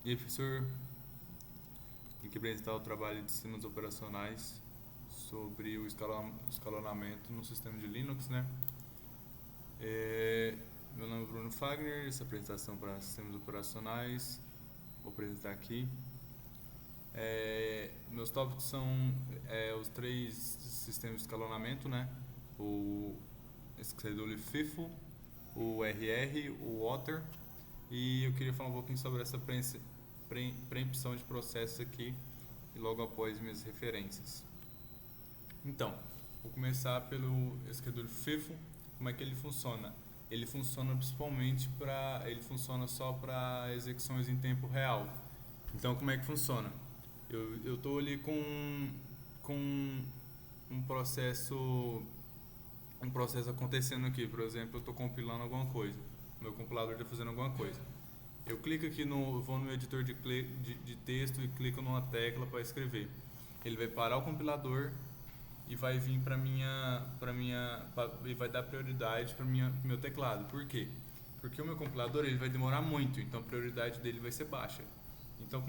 E aí, professor, tem que apresentar o trabalho de sistemas operacionais sobre o escalonamento no sistema de Linux, né? Meu nome é Bruno Fagner, essa apresentação para sistemas operacionais, vou apresentar aqui. Meus tópicos são os três sistemas de escalonamento, né? O Schedule FIFO, o RR, o Otter, e eu queria falar um pouquinho sobre essa preempção de processos aqui e logo após minhas referências. Então, vou começar pelo Schedule FIFO. Como é que ele funciona? Ele funciona principalmente ele funciona só para execuções em tempo real. Então, como é que funciona? Eu estou ali com um processo acontecendo aqui. Por exemplo, eu estou compilando alguma coisa, meu compilador está fazendo alguma coisa. Eu clico aqui vou no editor de texto e clico numa tecla para escrever. Ele vai parar o compilador e vai vir e vai dar prioridade para meu teclado. Por quê? Porque o meu compilador ele vai demorar muito, então a prioridade dele vai ser baixa. Então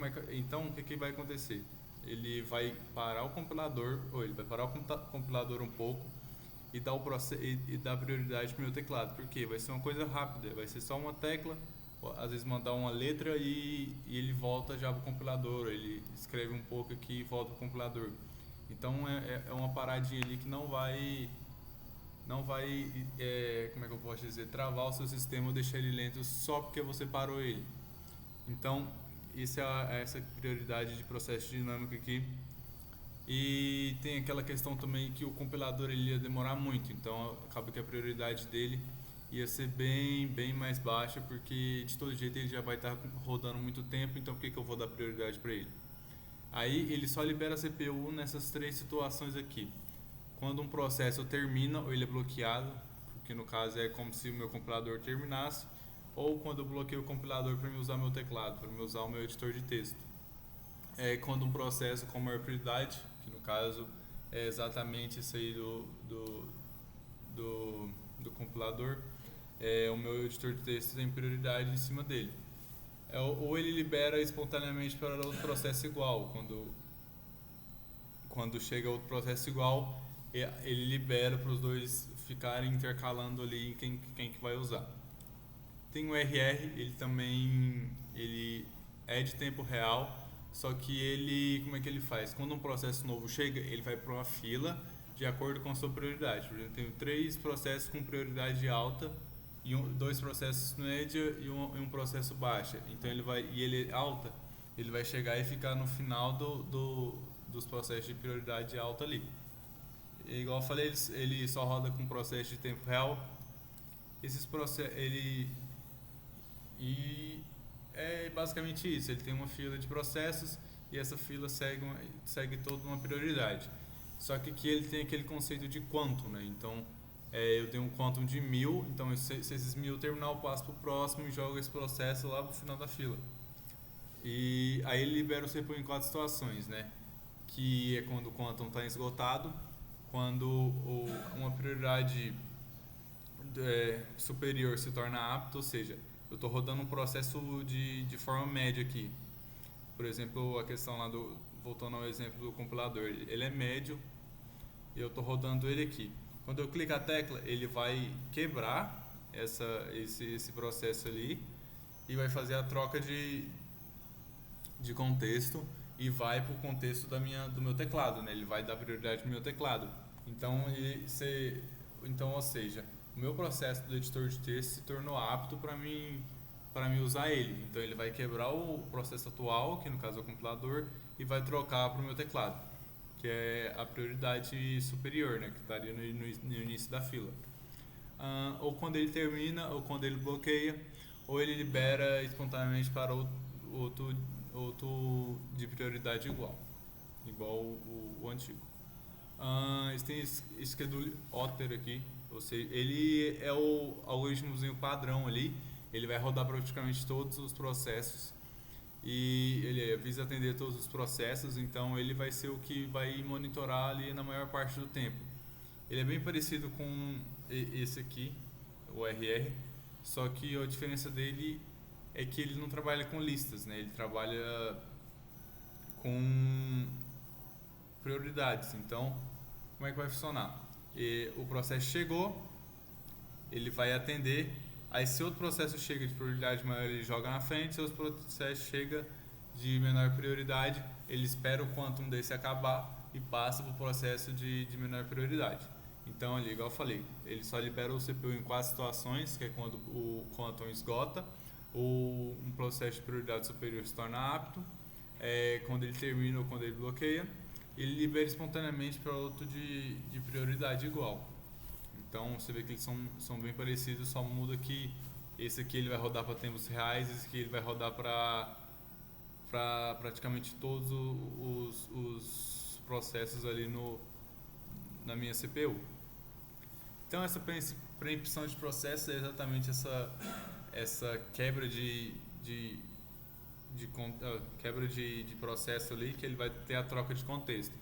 o que vai acontecer? Ele vai parar o compilador, ou ele vai parar o compilador um pouco e dar prioridade para o meu teclado. Por quê? Vai ser uma coisa rápida, vai ser só uma tecla, às vezes mandar uma letra e ele volta já para o compilador, ele escreve um pouco aqui e volta para o compilador. Então é uma paradinha ali que não vai como é que eu posso dizer, travar o seu sistema ou deixar ele lento só porque você parou ele. Então essa prioridade de processo dinâmico aqui. E tem aquela questão também que o compilador ele ia demorar muito, então acaba que a prioridade dele ia ser bem mais baixa, porque de todo jeito ele já vai estar rodando muito tempo, então por que eu vou dar prioridade para ele? Aí ele só libera a CPU nessas três situações aqui. Quando um processo termina ou ele é bloqueado, porque no caso é como se o meu compilador terminasse, ou quando eu bloqueio o compilador para me usar meu teclado, para me usar o meu editor de texto. Quando um processo com maior prioridade, que no caso é exatamente isso aí do compilador, o meu editor de texto tem prioridade em cima dele. Ou ele libera espontaneamente para outro processo igual. Quando chega outro processo igual, ele libera para os dois ficarem intercalando ali quem que vai usar. Tem o RR, ele é de tempo real, só que como é que ele faz? Quando um processo novo chega, ele vai para uma fila de acordo com a sua prioridade. Por exemplo, tem 3 processos com prioridade alta e 2 processos média e um processo baixa. Então ele é alta, ele vai chegar e ficar no final dos processos de prioridade alta ali. E, igual eu falei, ele só roda com processo de tempo real. Esses processos, e é basicamente isso. Ele tem uma fila de processos e essa fila segue toda uma prioridade. Só que aqui ele tem aquele conceito de quantum, né? Então eu tenho um quantum de 1000, então se esses 1000 terminar, eu passo para o próximo e jogo esse processo lá para o final da fila. E aí ele libera o CPU em 4 situações, né? Que é quando o quantum está esgotado, quando uma prioridade superior se torna apto, ou seja, eu estou rodando um processo de forma média aqui. Por exemplo, a questão lá voltando ao exemplo do compilador, ele é médio e eu estou rodando ele aqui. Quando eu clico a tecla, ele vai quebrar esse processo ali e vai fazer a troca de contexto e vai para o contexto do meu teclado, né? Ele vai dar prioridade para o meu teclado. Então, ou seja, o meu processo do editor de texto se tornou apto para mim usar ele. Então ele vai quebrar o processo atual, que no caso é o compilador, e vai trocar para o meu teclado, que é a prioridade superior, né? Que estaria no início da fila. Ou quando ele termina, ou quando ele bloqueia, ou ele libera espontaneamente para outro de prioridade igual o antigo. Tem Schedule Otter aqui, ou seja, ele é o algoritmozinho padrão ali, ele vai rodar praticamente todos os processos e ele visa atender todos os processos, então ele vai ser o que vai monitorar ali na maior parte do tempo. Ele é bem parecido com esse aqui, o RR, só que a diferença dele é que ele não trabalha com listas, né? Ele trabalha com prioridades. Então, como é que vai funcionar? O processo chegou, ele vai atender, aí se outro processo chega de prioridade maior, ele joga na frente, se outro processo chega de menor prioridade, ele espera o quantum desse acabar e passa para o processo de menor prioridade. Então, ali, igual eu falei, ele só libera o CPU em 4 situações, que é quando o quantum esgota, ou um processo de prioridade superior se torna apto, quando ele termina ou quando ele bloqueia, ele libera espontaneamente para outro de prioridade igual. Então você vê que eles são bem parecidos, só muda que esse aqui ele vai rodar para tempos reais, esse aqui ele vai rodar para praticamente todos os processos ali na minha CPU. Então essa preempção de processo é exatamente essa quebra quebra de processo ali, que ele vai ter a troca de contexto.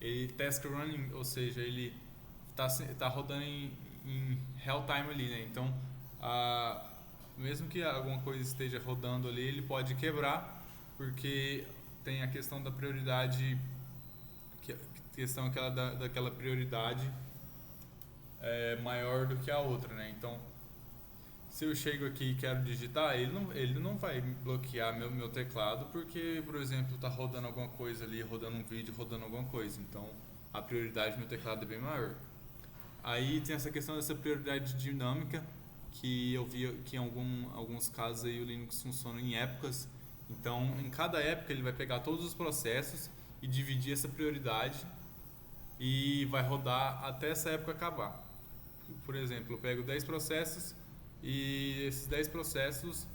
Ele task running, ou seja, ele tá rodando em real time ali, né? Então, mesmo que alguma coisa esteja rodando ali, ele pode quebrar, porque tem a questão da prioridade, questão daquela prioridade maior do que a outra, né? Então, se eu chego aqui e quero digitar, ele não vai bloquear meu teclado porque, por exemplo, está rodando alguma coisa ali, rodando um vídeo, rodando alguma coisa. Então, a prioridade do meu teclado é bem maior. Aí tem essa questão dessa prioridade dinâmica, que eu vi que em alguns casos aí o Linux funciona em épocas. Então, em cada época ele vai pegar todos os processos e dividir essa prioridade e vai rodar até essa época acabar. Por exemplo, eu pego 10 processos e esses 10 processos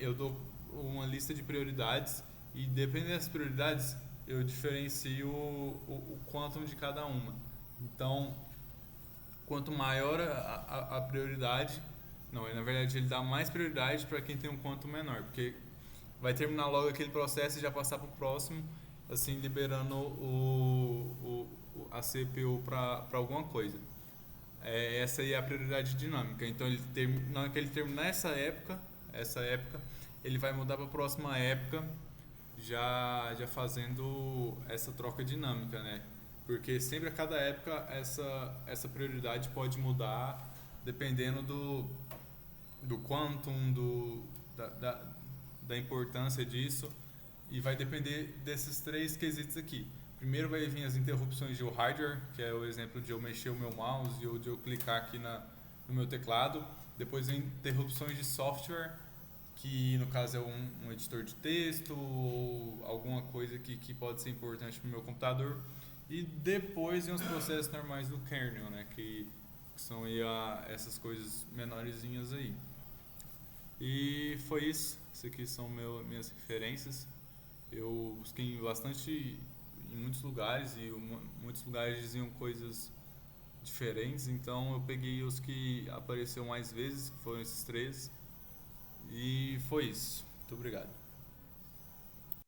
eu dou uma lista de prioridades e dependendo das prioridades eu diferencio o quantum de cada uma. Então, quanto maior a prioridade, não, na verdade ele dá mais prioridade para quem tem um quantum menor, porque vai terminar logo aquele processo e já passar para o próximo, assim liberando a CPU para alguma coisa. Essa aí é a prioridade dinâmica. Então na hora que ele terminar essa época, ele vai mudar para a próxima época, já fazendo essa troca dinâmica, né? Porque sempre a cada época essa prioridade pode mudar dependendo do quantum, da importância disso, e vai depender desses 3 quesitos aqui. Primeiro vai vir as interrupções de hardware, que é o exemplo de eu mexer o meu mouse ou de eu clicar aqui no meu teclado. Depois vem interrupções de software, que no caso é um editor de texto ou alguma coisa que pode ser importante para o meu computador. E depois vem os processos normais do kernel, né, que são aí essas coisas menorzinhas aí. E foi isso. Isso aqui são minhas referências. Eu busquei bastante em muitos lugares e muitos lugares diziam coisas diferentes, então eu peguei os que apareceram mais vezes, que foram esses 3, e foi isso. Muito obrigado.